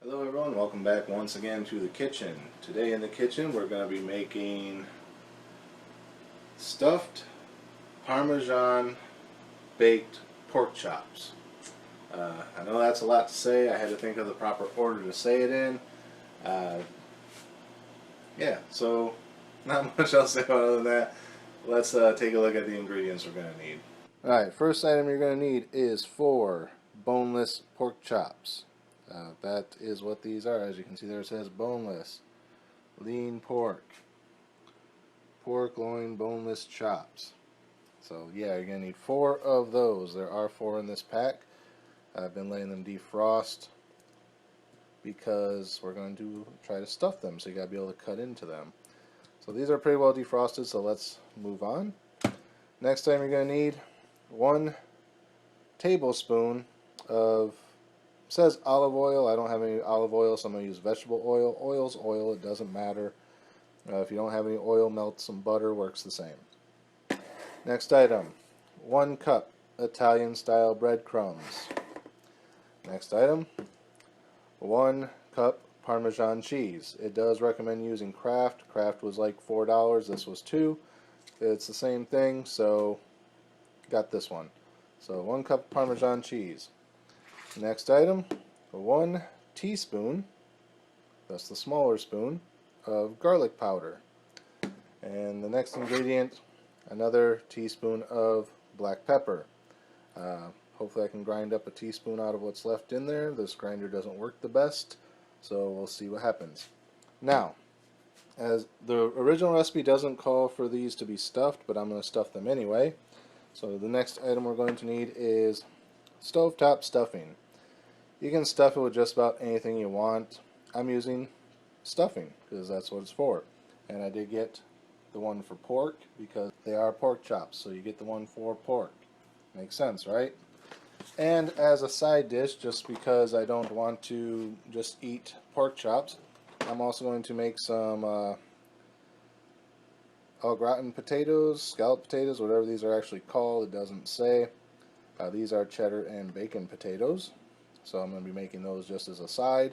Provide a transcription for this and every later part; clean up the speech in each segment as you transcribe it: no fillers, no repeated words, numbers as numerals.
Hello everyone, welcome back once again to the kitchen. Today in the kitchen we're going to be making stuffed Parmesan baked pork chops. I know that's a lot to say. I had to think of the proper order to say it in. Uh, so not much else to say other than that. Let's take a look at the ingredients we're going to need. Alright, first item you're going to need is 4 boneless pork chops. That is what these are. As you can see there, it says boneless, lean pork, pork loin boneless chops. So yeah, you're going to need 4 of those. There are 4 in this pack. I've been letting them defrost because we're going to try to stuff them, so you got to be able to cut into them. So these are pretty well defrosted, so let's move on. Next item you're going to need 1 tablespoon of, it says olive oil. I don't have any olive oil, so I'm going to use vegetable oil. Oil's oil, it doesn't matter. If you don't have any oil, melt some butter, works the same. Next item, 1 cup Italian style breadcrumbs. Next item, 1 cup Parmesan cheese. It does recommend using Kraft. Kraft was like $4, this was $2. It's the same thing, so got this one. So 1 cup Parmesan cheese. Next item, 1 teaspoon, that's the smaller spoon, of garlic powder. And the next ingredient, another teaspoon of black pepper. Hopefully I can grind up a teaspoon out of what's left in there. This grinder doesn't work the best, so we'll see what happens. Now, as the original recipe doesn't call for these to be stuffed, but I'm going to stuff them anyway. So the next item we're going to need is stovetop stuffing. You can stuff it with just about anything you want. I'm using stuffing because that's what it's for. And I did get the one for pork because they are pork chops, so you get the one for pork. Makes sense, right? And as a side dish, just because I don't want to just eat pork chops, I'm also going to make some au gratin potatoes, scallop potatoes, whatever these are actually called, it doesn't say. These are cheddar and bacon potatoes, so I'm going to be making those just as a side.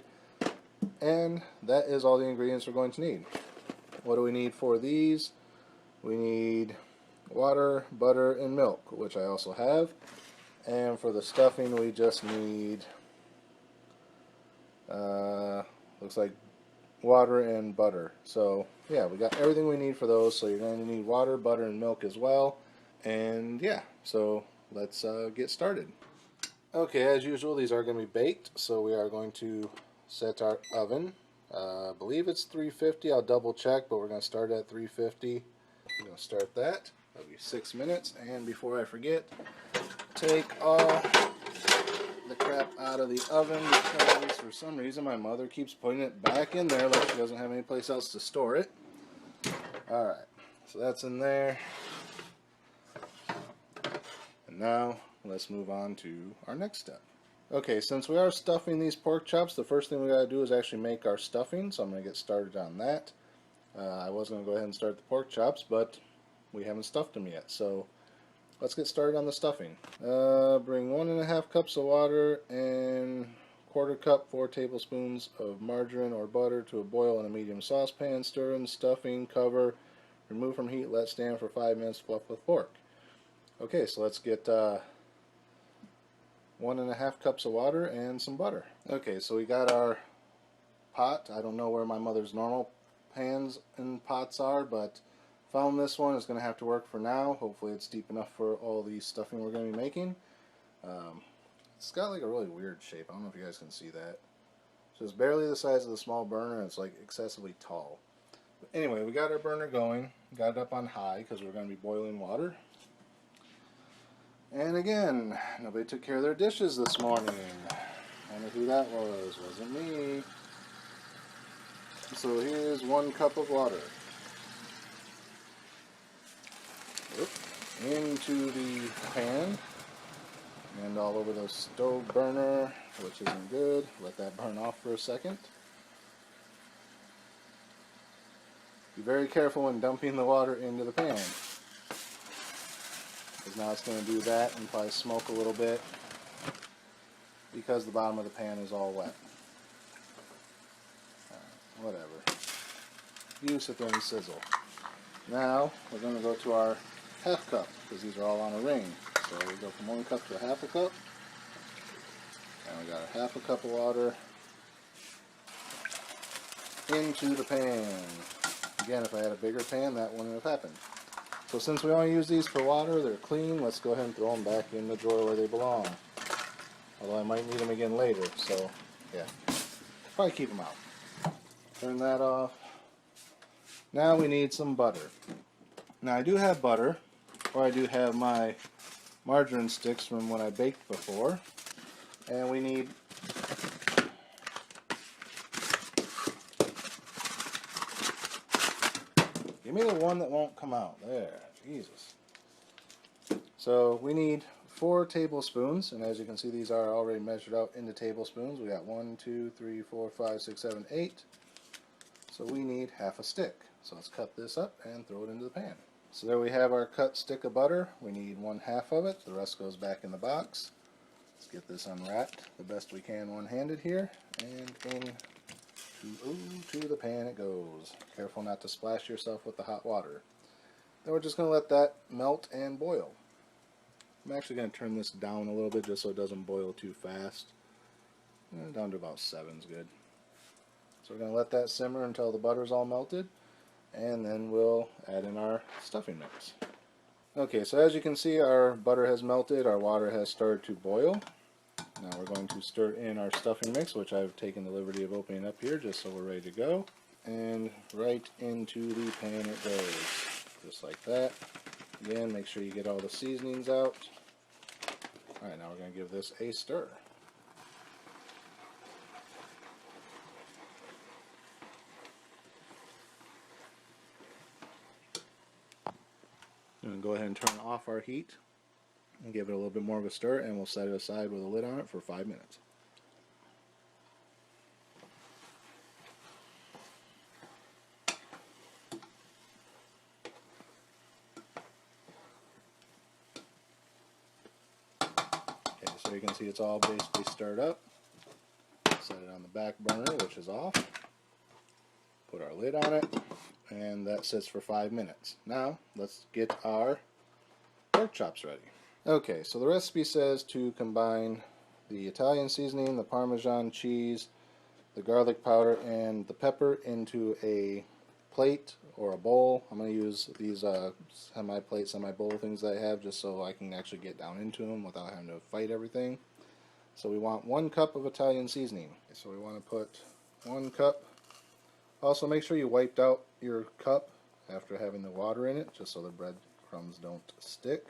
And that is all the ingredients we're going to need. What do we need for these? We need water, butter, and milk, which I also have. And for the stuffing, we just need, looks like water and butter. So yeah, we got everything we need for those. So you're going to need water, butter, and milk as well. And yeah, so let's get started. Okay, as usual, these are going to be baked. So we are going to set our oven. I believe it's 350. I'll double check, but we're going to start at 350. I'm going to start that. That'll be 6 minutes. And before I forget, take all the crap out of the oven because for some reason my mother keeps putting it back in there like she doesn't have any place else to store it. Alright, so that's in there. And now let's move on to our next step. Okay, since we are stuffing these pork chops, the first thing we gotta do is actually make our stuffing, so I'm gonna get started on that. I was gonna go ahead and start the pork chops, but we haven't stuffed them yet, so let's get started on the stuffing. Bring 1.5 cups of water and 1/4 cup, 4 tablespoons of margarine or butter to a boil in a medium saucepan. Stir in stuffing, cover, remove from heat, let stand for 5 minutes, fluff with fork. Okay, so let's get 1.5 cups of water and some butter. Okay, so we got our pot. I don't know where my mother's normal pans and pots are, but found this one. It's going to have to work for now. Hopefully it's deep enough for all the stuffing we're going to be making. It's got like a really weird shape. I don't know if you guys can see that. So it's barely the size of the small burner, and it's like excessively tall. But anyway, we got our burner going. Got it up on high because we're going to be boiling water. And again, nobody took care of their dishes this morning. I wonder who that was. Wasn't me. So here's 1 cup of water. Into the pan and all over the stove burner, which isn't good. Let that burn off for a second. Be very careful when dumping the water into the pan, because now it's going to do that and probably smoke a little bit because the bottom of the pan is all wet. whatever. You sit there and sizzle. Now we're going to go to our half cup because these are all on a ring. So we go from 1 cup to a half a cup. And we got a half a cup of water into the pan. Again, if I had a bigger pan, that wouldn't have happened. So since we only use these for water, they're clean, let's go ahead and throw them back in the drawer where they belong. Although I might need them again later, so yeah, probably keep them out. Turn that off. Now we need some butter. Now I do have butter, or I do have my margarine sticks from when I baked before, and we need give me the one that won't come out. There, Jesus. So we need 4 tablespoons, and as you can see, these are already measured out into tablespoons. We got 1, 2, 3, 4, 5, 6, 7, 8. So we need half a stick. So let's cut this up and throw it into the pan. So there we have our cut stick of butter. We need 1/2 of it. The rest goes back in the box. Let's get this unwrapped the best we can one-handed here, and to the pan it goes. Careful not to splash yourself with the hot water. Then we're just going to let that melt and boil. I'm actually going to turn this down a little bit just so it doesn't boil too fast. Down to about 7 is good. So we're going to let that simmer until the butter's all melted, and then we'll add in our stuffing mix. Okay, so as you can see, our butter has melted, our water has started to boil. Now we're going to stir in our stuffing mix, which I've taken the liberty of opening up here just so we're ready to go. And right into the pan it goes, just like that. Again, make sure you get all the seasonings out. Alright, now we're going to give this a stir. And go ahead and turn off our heat and give it a little bit more of a stir, and we'll set it aside with a lid on it for 5 minutes. Okay, so you can see it's all basically stirred up. Set it on the back burner, which is off. Put our lid on it, and that sits for 5 minutes. Now let's get our pork chops ready. Okay, so the recipe says to combine the Italian seasoning, the Parmesan cheese, the garlic powder, and the pepper into a plate or a bowl. I'm going to use these semi-plate, semi-bowl things that I have just so I can actually get down into them without having to fight everything. So we want 1 cup of Italian seasoning. So we want to put 1 cup. Also make sure you wiped out your cup after having the water in it, just so the breadcrumbs don't stick.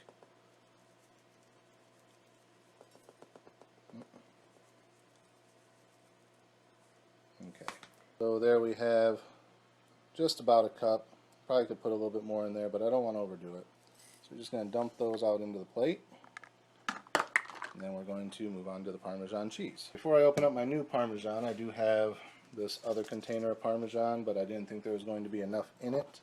Okay, so there we have just about a cup. Probably could put a little bit more in there, but I don't want to overdo it. So we're just going to dump those out into the plate. And then we're going to move on to the Parmesan cheese. Before I open up my new Parmesan, I do have this other container of Parmesan, but I didn't think there was going to be enough in it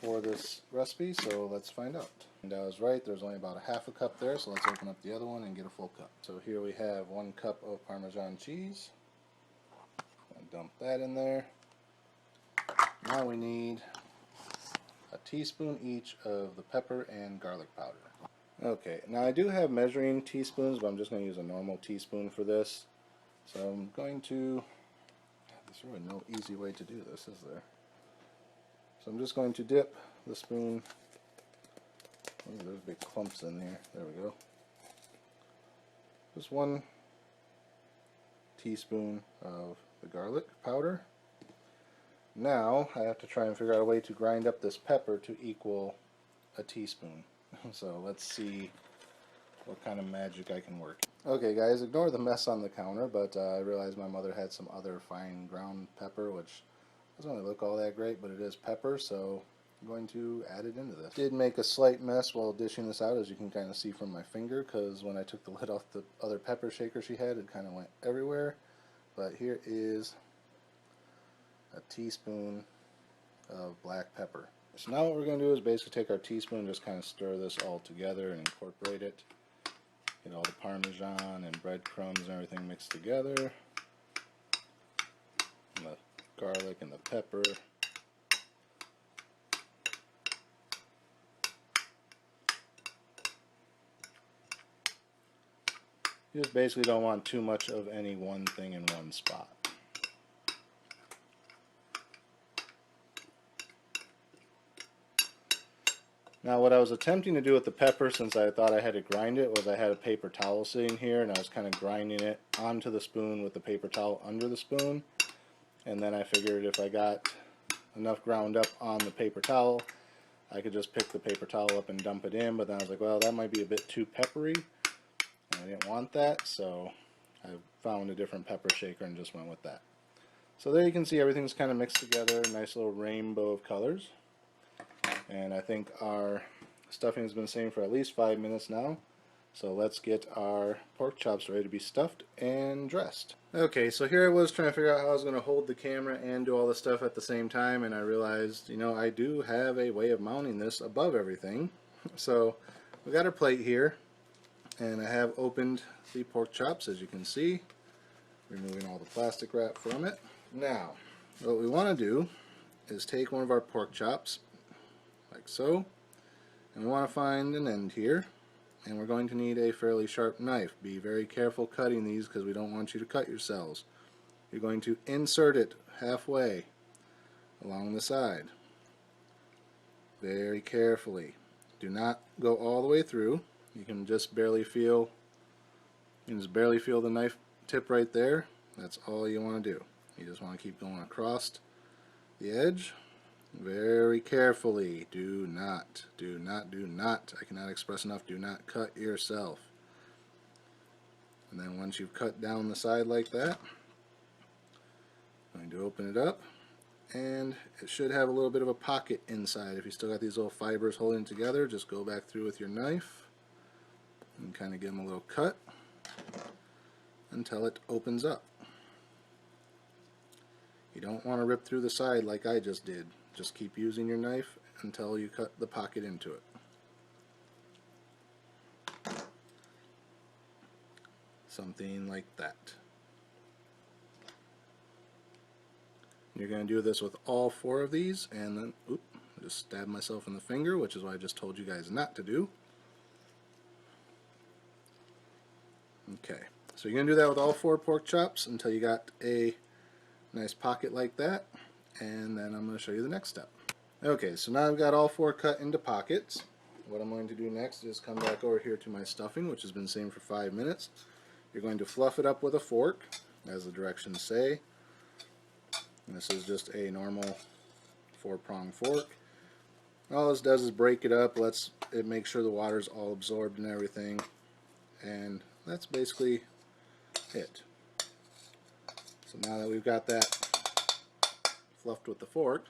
for this recipe, so let's find out. And I was right, there's only about a 1/2 cup there, so let's open up the other one and get a full cup. So here we have 1 cup of Parmesan cheese. Dump that in there. Now we need a teaspoon each of the pepper and garlic powder. Okay, now I do have measuring teaspoons, but I'm just going to use a normal teaspoon for this. So I'm going to, there's really no easy way to do this, is there? So I'm just going to dip the spoon. Oh, there's big clumps in here. There we go. Just 1 teaspoon of the garlic powder. Now I have to try and figure out a way to grind up this pepper to equal a teaspoon. So let's see what kind of magic I can work. Okay guys, ignore the mess on the counter, but I realized my mother had some other fine ground pepper, which doesn't really look all that great, but it is pepper, so I'm going to add it into this. Did make a slight mess while dishing this out, as you can kind of see from my finger, because when I took the lid off the other pepper shaker she had, it kind of went everywhere. But here is a teaspoon of black pepper. So now what we're going to do is basically take our teaspoon and just kind of stir this all together and incorporate it. Get all the Parmesan and breadcrumbs and everything mixed together. And the garlic and the pepper. You just basically don't want too much of any one thing in one spot. Now what I was attempting to do with the pepper, since I thought I had to grind it, was I had a paper towel sitting here and I was kind of grinding it onto the spoon with the paper towel under the spoon. And then I figured if I got enough ground up on the paper towel, I could just pick the paper towel up and dump it in. But then I was like, well, that might be a bit too peppery. And I didn't want that, so I found a different pepper shaker and just went with that. So there you can see everything's kind of mixed together, nice little rainbow of colors. And I think our stuffing has been sitting for at least 5 minutes now. So let's get our pork chops ready to be stuffed and dressed. Okay, so here I was trying to figure out how I was going to hold the camera and do all the stuff at the same time, and I realized, you know, I do have a way of mounting this above everything. So we got our plate here, and I have opened the pork chops, as you can see, removing all the plastic wrap from it. Now, what we want to do is take one of our pork chops, like so, and we want to find an end here, and we're going to need a fairly sharp knife. Be very careful cutting these because we don't want you to cut yourselves. You're going to insert it halfway along the side, very carefully. Do not go all the way through. You can just barely feel the knife tip right there. That's all you want to do. You just want to keep going across the edge very carefully. Do not, I cannot express enough, do not cut yourself. And then once you've cut down the side like that, I'm going to open it up, and it should have a little bit of a pocket inside. If you still got these little fibers holding it together, just go back through with your knife and kind of give them a little cut until it opens up. You don't want to rip through the side like I just did. Just keep using your knife until you cut the pocket into it. Something like that. You're going to do this with all 4 of these, and then, oop, I just stabbed myself in the finger, which is what I just told you guys not to do. Okay, so you're going to do that with all 4 pork chops until you got a nice pocket like that, and then I'm going to show you the next step. Okay, so now I've got all 4 cut into pockets. What I'm going to do next is come back over here to my stuffing, which has been sitting for 5 minutes. You're going to fluff it up with a fork, as the directions say. And this is just a normal 4-prong fork. All this does is break it up, lets it make sure the water's all absorbed and everything, and that's basically it. So now that we've got that fluffed with the fork,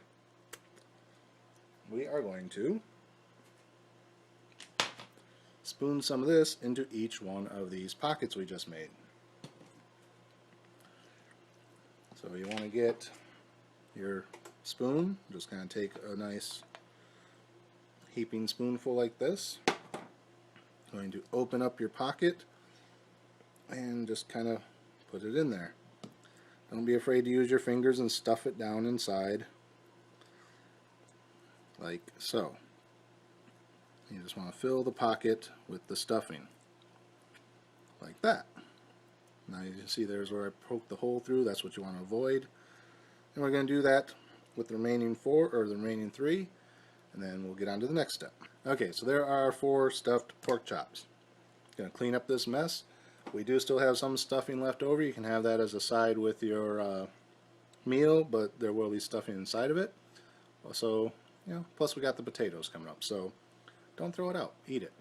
we are going to spoon some of this into each one of these pockets we just made. So you want to get your spoon, just kind of take a nice heaping spoonful like this. Going to open up your pocket and just kind of put it in there. Don't be afraid to use your fingers and stuff it down inside, like so. You just want to fill the pocket with the stuffing, like that. Now you can see there's where I poked the hole through. That's what you want to avoid. And we're going to do that with the remaining 4, or the remaining 3, and then we'll get on to the next step. Okay, so there are 4 stuffed pork chops. Going to clean up this mess. We do still have some stuffing left over. You can have that as a side with your meal, but there will be stuffing inside of it. Also, you know, plus we got the potatoes coming up, so don't throw it out. Eat it.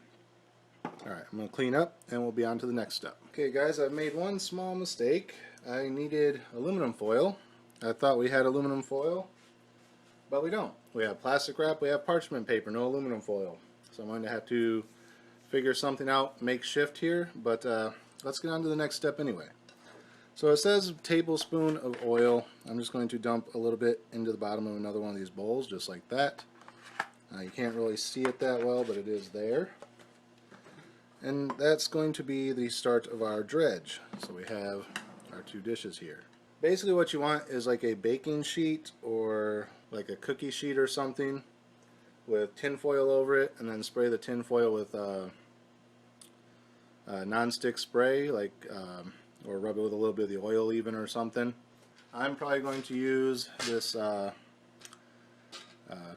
Alright, I'm going to clean up and we'll be on to the next step. Okay guys, I've made one small mistake. I needed aluminum foil. I thought we had aluminum foil, but we don't. We have plastic wrap, we have parchment paper, no aluminum foil. So I'm going to have to figure something out makeshift here, but let's get on to the next step anyway. So it says tablespoon of oil. I'm just going to dump a little bit into the bottom of another one of these bowls, just like that. You can't really see it that well, but it is there. And that's going to be the start of our dredge. So we have our 2 dishes here. Basically what you want is like a baking sheet or like a cookie sheet or something with tin foil over it, and then spray the tin foil with non-stick spray, like or rub it with a little bit of the oil even or something. I'm probably going to use this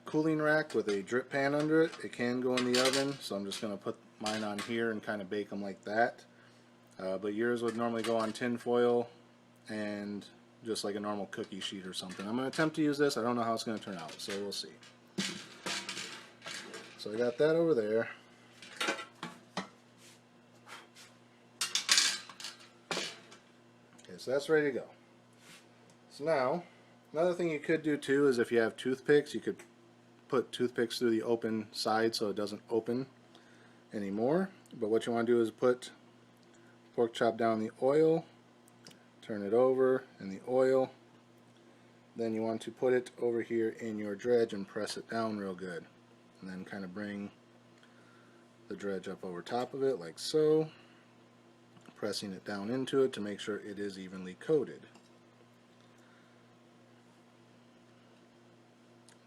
cooling rack with a drip pan under it. It can go in the oven, so I'm just going to put mine on here and kind of bake them like that. But yours would normally go on tin foil and just like a normal cookie sheet or something. I'm going to attempt to use this. I don't know how it's going to turn out, so we'll see. So I got that over there. Okay, so that's ready to go. So now, another thing you could do too is if you have toothpicks, you could put toothpicks through the open side so it doesn't open anymore. But what you want to do is put pork chop down in the oil, turn it over in the oil, then you want to put it over here in your dredge and press it down real good, and then kind of bring the dredge up over top of it like so, pressing it down into it to make sure it is evenly coated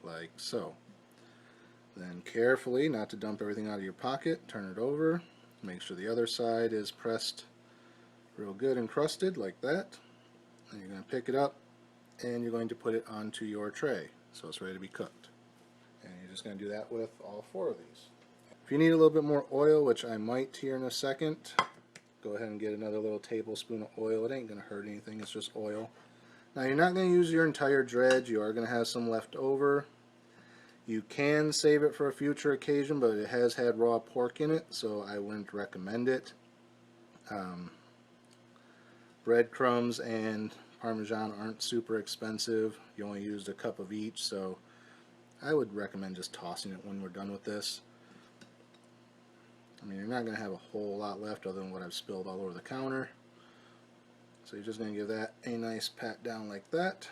like so. Then carefully, not to dump everything out of your pocket, turn it over, make sure the other side is pressed real good and crusted like that. And you're going to pick it up and you're going to put it onto your tray so it's ready to be cooked. And you're just going to do that with all 4 of these. If you need a little bit more oil, which I might here in a second, go ahead and get another little tablespoon of oil. It ain't going to hurt anything, it's just oil. Now you're not going to use your entire dredge, you are going to have some left over. You can save it for a future occasion, but it has had raw pork in it, so I wouldn't recommend it. Breadcrumbs and Parmesan aren't super expensive. You only used a cup of each, so I would recommend just tossing it when we're done with this. I mean, you're not going to have a whole lot left other than what I've spilled all over the counter. So you're just going to give that a nice pat down like that.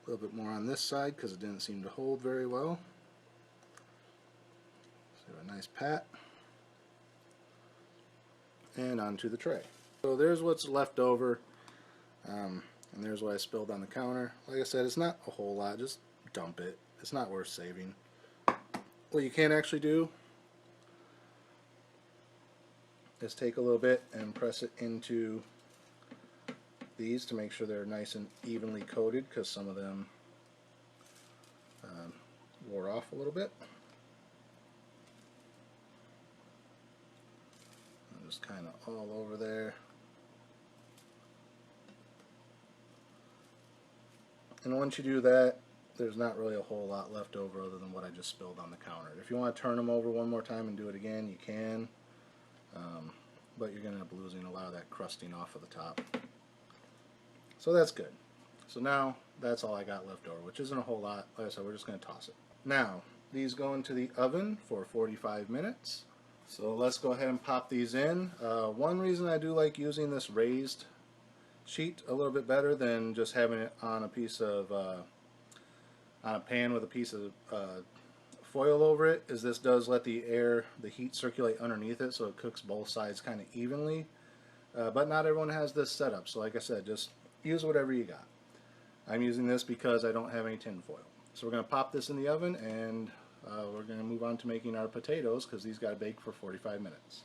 A little bit more on this side because it didn't seem to hold very well. So a nice pat. And onto the tray. So there's what's left over. And there's what I spilled on the counter. Like I said, it's not a whole lot. Just dump it. It's not worth saving. What you can actually do is take a little bit and press it into these to make sure they're nice and evenly coated, because some of them wore off a little bit. And just kind of all over there. And once you do that, there's not really a whole lot left over other than what I just spilled on the counter. If you want to turn them over one more time and do it again, you can. But you're going to end up losing a lot of that crusting off of the top. So that's good. So now that's all I got left over, which isn't a whole lot. Like I said, we're just going to toss it. Now, these go into the oven for 45 minutes. So let's go ahead and pop these in. One reason I do like using this raised sheet a little bit better than just having it on a piece of on a pan with a piece of foil over it is this does let the heat circulate underneath it, so it cooks both sides kind of evenly. But not everyone has this setup, so like I said, just use whatever you got. I'm using this because I don't have any tin foil. So we're going to pop this in the oven, and we're going to move on to making our potatoes, because these got to bake for 45 minutes.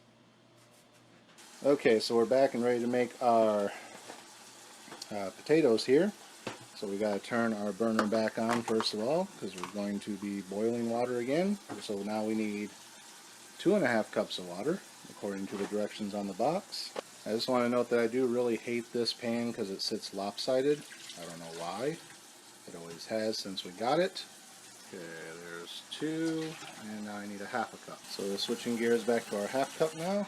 Okay, so we're back and ready to make our potatoes here. So we got to turn our burner back on first of all, because we're going to be boiling water again. So now we need 2.5 cups of water, according to the directions on the box. I just want to note that I do really hate this pan because it sits lopsided. I don't know why. It always has since we got it. Okay, there's 2, and now I need 1/2 cup. So we're switching gears back to our 1/2 cup now.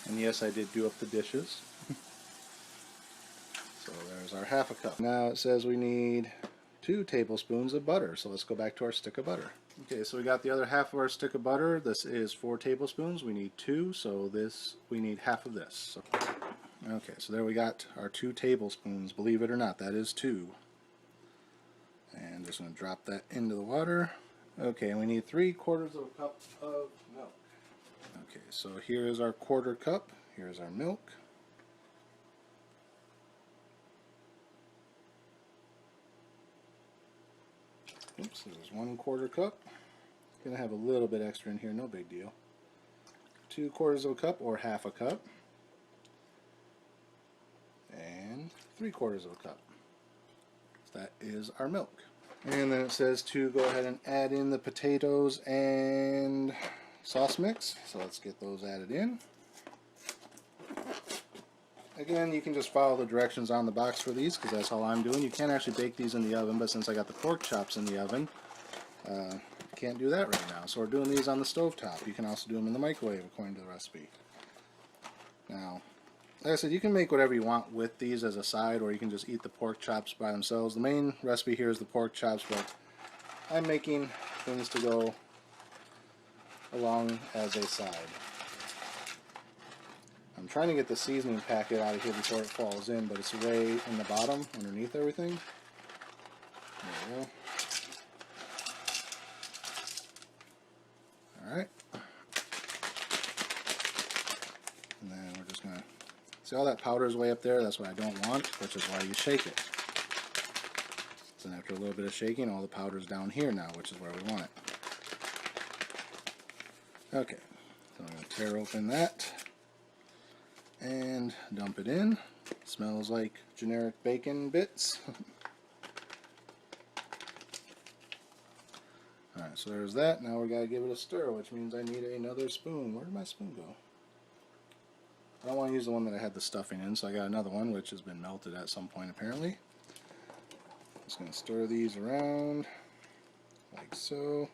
And yes, I did do up the dishes. So there's our 1/2 cup. Now it says we need 2 tablespoons of butter. So let's go back to our stick of butter. Okay, so we got the other half of our stick of butter. This is 4 tablespoons. We need 2, so we need half of this. So, okay, so there we got our 2 tablespoons. Believe it or not, that is 2. And just going to drop that into the water. Okay, and we need 3/4 of a cup of milk. Okay, so here is our 1/4 cup. Here's our milk. Oops, there's 1/4 cup. Gonna have a little bit extra in here, no big deal. 2/4 of a cup or 1/2 a cup. And 3/4 of a cup. So that is our milk. And then it says to go ahead and add in the potatoes and sauce mix. So let's get those added in. Again, you can just follow the directions on the box for these because that's all I'm doing. You can actually bake these in the oven, but since I got the pork chops in the oven, can't do that right now. So we're doing these on the stove top. You can also do them in the microwave according to the recipe. Now, like I said, you can make whatever you want with these as a side, or you can just eat the pork chops by themselves. The main recipe here is the pork chops, but I'm making things to go along as a side. I'm trying to get the seasoning packet out of here before it falls in, but it's way in the bottom underneath everything. There we go. Alright. And then we're just going to see all that powder is way up there. That's what I don't want, which is why you shake it. So then after a little bit of shaking, all the powder is down here now, which is where we want it. Okay, so I'm going to tear open that and dump it in. Smells like generic bacon bits. Alright, so there's that. Now we got to give it a stir, which means I need another spoon. Where did my spoon go? I don't want to use the one that I had the stuffing in, so I got another one which has been melted at some point apparently. Just going to stir these around like so.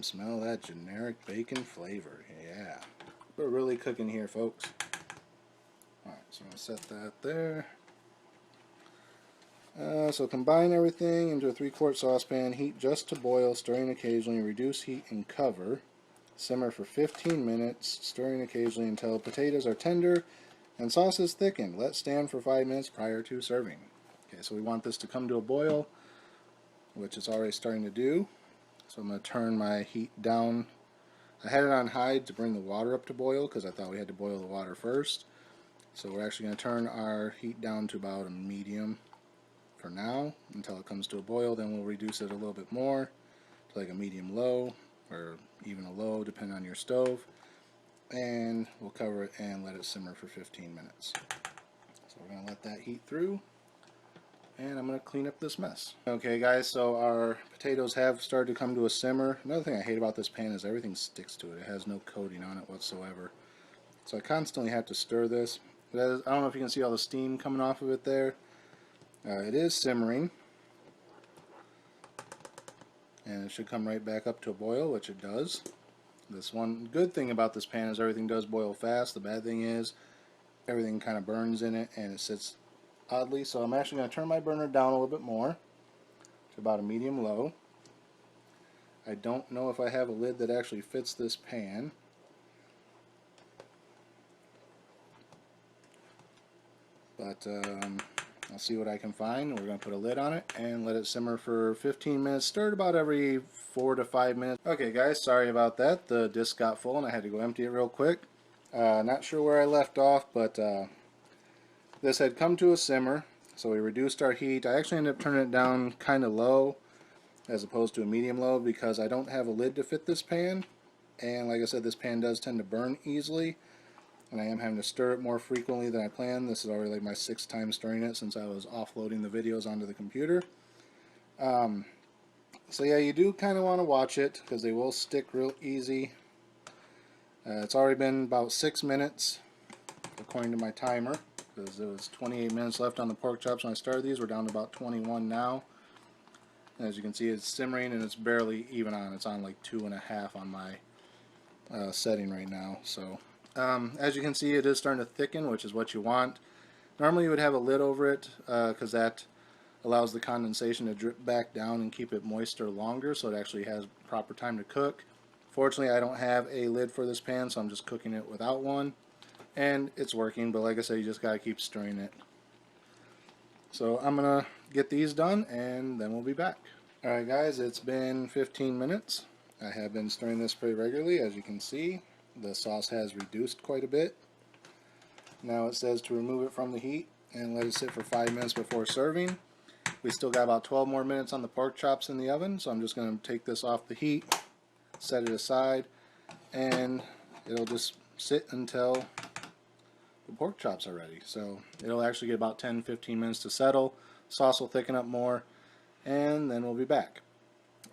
Smell that generic bacon flavor. Yeah. We're really cooking here, folks. Alright, so I'm going to set that there. So combine everything into a 3-quart saucepan, heat just to boil, stirring occasionally, reduce heat and cover. Simmer for 15 minutes, stirring occasionally until potatoes are tender and sauce is thickened. Let stand for 5 minutes prior to serving. Okay, so we want this to come to a boil, which it's already starting to do. So I'm going to turn my heat down. I had it on high to bring the water up to boil because I thought we had to boil the water first. So we're actually going to turn our heat down to about a medium for now until it comes to a boil. Then we'll reduce it a little bit more to like a medium low or even a low depending on your stove, and we'll cover it and let it simmer for 15 minutes. So we're going to let that heat through, and I'm going to clean up this mess. Okay guys, so our potatoes have started to come to a simmer. Another thing I hate about this pan is everything sticks to it. It has no coating on it whatsoever. So I constantly have to stir this. I don't know if you can see all the steam coming off of it there. It is simmering, and it should come right back up to a boil, which it does. This one good thing about this pan is everything does boil fast. The bad thing is everything kind of burns in it and it sits oddly. So I'm actually going to turn my burner down a little bit more to about a medium low. I don't know if I have a lid that actually fits this pan. But I'll see what I can find. We're going to put a lid on it and let it simmer for 15 minutes, stirred about every 4 to 5 minutes. Okay guys, sorry about that. The disc got full and I had to go empty it real quick. Not sure where I left off, but this had come to a simmer, so we reduced our heat. I actually ended up turning it down kind of low as opposed to a medium low because I don't have a lid to fit this pan, and like I said, this pan does tend to burn easily. And I am having to stir it more frequently than I planned. This is already like my 6th time stirring it since I was offloading the videos onto the computer. So yeah, you do kind of want to watch it because they will stick real easy. It's already been about 6 minutes according to my timer, because there was 28 minutes left on the pork chops when I started these. We're down to about 21 now. And as you can see, it's simmering and it's barely even on. It's on like 2.5 on my setting right now. So as you can see, it is starting to thicken, which is what you want. Normally you would have a lid over it because that allows the condensation to drip back down and keep it moister longer, so it actually has proper time to cook. Fortunately, I don't have a lid for this pan, so I'm just cooking it without one, and it's working. But like I said, you just gotta keep stirring it. So I'm gonna get these done and then we'll be back. Alright guys, it's been 15 minutes. I have been stirring this pretty regularly. As you can see, the sauce has reduced quite a bit. Now it says to remove it from the heat and let it sit for 5 minutes before serving. We still got about 12 more minutes on the pork chops in the oven, so I'm just going to take this off the heat, set it aside, and it'll just sit until the pork chops are ready. So it'll actually get about 10-15 minutes to settle. Sauce will thicken up more, and then we'll be back.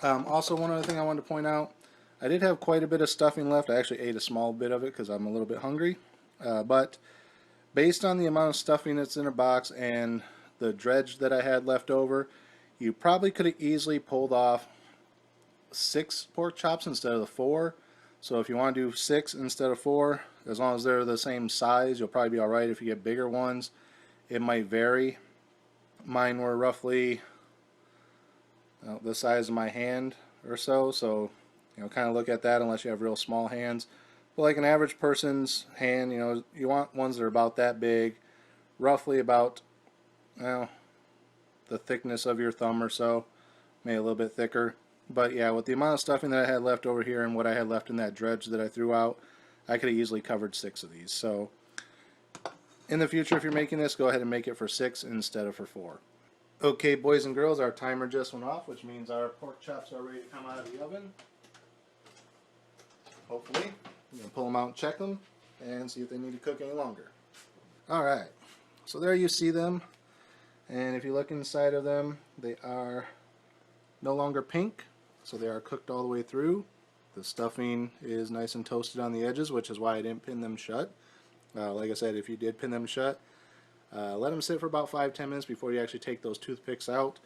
Also, one other thing I wanted to point out, I did have quite a bit of stuffing left. I actually ate a small bit of it because I'm a little bit hungry, but based on the amount of stuffing that's in a box and the dredge that I had left over, you probably could have easily pulled off 6 pork chops instead of the 4. So if you want to do 6 instead of 4, as long as they're the same size, you'll probably be alright. If you get bigger ones, it might vary. Mine were roughly the size of my hand or so, so kind of look at that unless you have real small hands. But like an average person's hand, you want ones that are about that big, roughly about the thickness of your thumb or so, maybe a little bit thicker. But yeah, with the amount of stuffing that I had left over here and what I had left in that dredge that I threw out, I could have easily covered 6 of these. So in the future, if you're making this, go ahead and make it for 6 instead of for 4. Okay, boys and girls, our timer just went off, which means our pork chops are ready to come out of the oven. Hopefully. I'm going to pull them out and check them and see if they need to cook any longer. Alright, so there you see them. And if you look inside of them, they are no longer pink, so they are cooked all the way through. The stuffing is nice and toasted on the edges, which is why I didn't pin them shut. Like I said, if you did pin them shut, let them sit for about 5-10 minutes before you actually take those toothpicks out.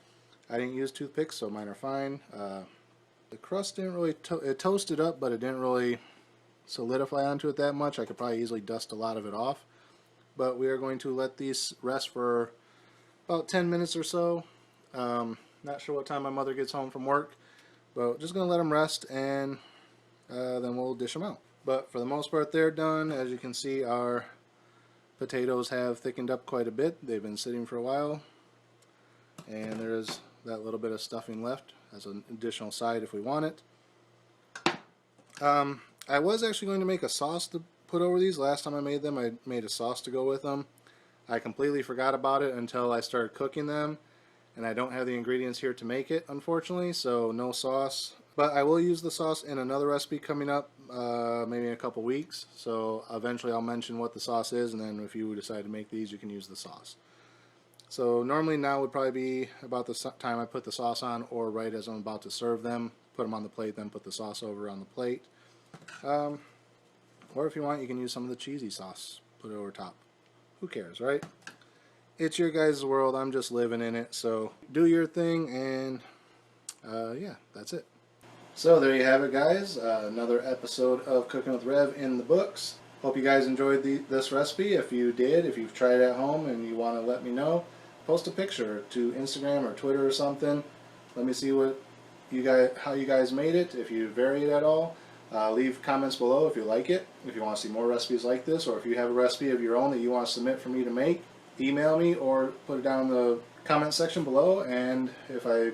I didn't use toothpicks, so mine are fine. The crust didn't really, it toasted up, but it didn't really solidify onto it that much. I could probably easily dust a lot of it off. But we are going to let these rest for about 10 minutes or so. Not sure what time my mother gets home from work, but just going to let them rest, and then we'll dish them out. But for the most part, they're done. As you can see, our potatoes have thickened up quite a bit. They've been sitting for a while, and there's that little bit of stuffing left as an additional side if we want it. I was actually going to make a sauce to put over these. Last time I made them, I made a sauce to go with them. I completely forgot about it until I started cooking them, and I don't have the ingredients here to make it, unfortunately, so no sauce. But I will use the sauce in another recipe coming up, maybe in a couple weeks. So eventually I'll mention what the sauce is, and then if you decide to make these, you can use the sauce. So normally now would probably be about the time I put the sauce on, or right as I'm about to serve them. Put them on the plate, then put the sauce over on the plate. Or if you want, you can use some of the cheesy sauce. Put it over top. Who cares, right? It's your guys' world. I'm just living in it. So do your thing, and yeah, that's it. So there you have it, guys. Another episode of Cooking with Rev in the books. Hope you guys enjoyed this recipe. If you did, if you've tried it at home and you want to let me know, post a picture to Instagram or Twitter or something. Let me see how you guys made it. If you vary it at all, leave comments below if you like it. If you want to see more recipes like this, or if you have a recipe of your own that you want to submit for me to make, email me or put it down in the comment section below. And if I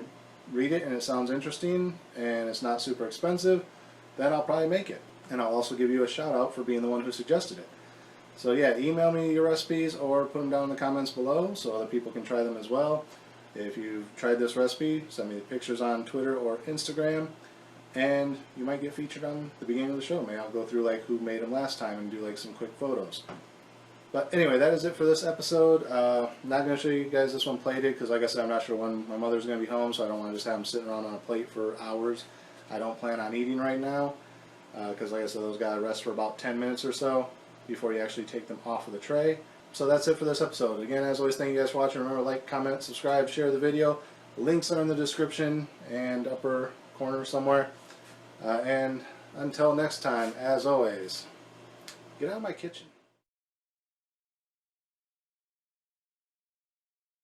read it and it sounds interesting and it's not super expensive, then I'll probably make it. And I'll also give you a shout out for being the one who suggested it. So yeah, email me your recipes or put them down in the comments below so other people can try them as well. If you've tried this recipe, send me the pictures on Twitter or Instagram, and you might get featured on the beginning of the show. Maybe I'll go through like who made them last time and do like some quick photos. But anyway, that is it for this episode. Not going to show you guys this one plated because, like I said, I'm not sure when my mother's going to be home, so I don't want to just have them sitting around on a plate for hours. I don't plan on eating right now because, like I said, those got to rest for about 10 minutes or so before you actually take them off of the tray. So that's it for this episode. Again, as always, thank you guys for watching. Remember, like, comment, subscribe, share the video. Links are in the description and upper corner somewhere. And until next time, as always, get out of my kitchen.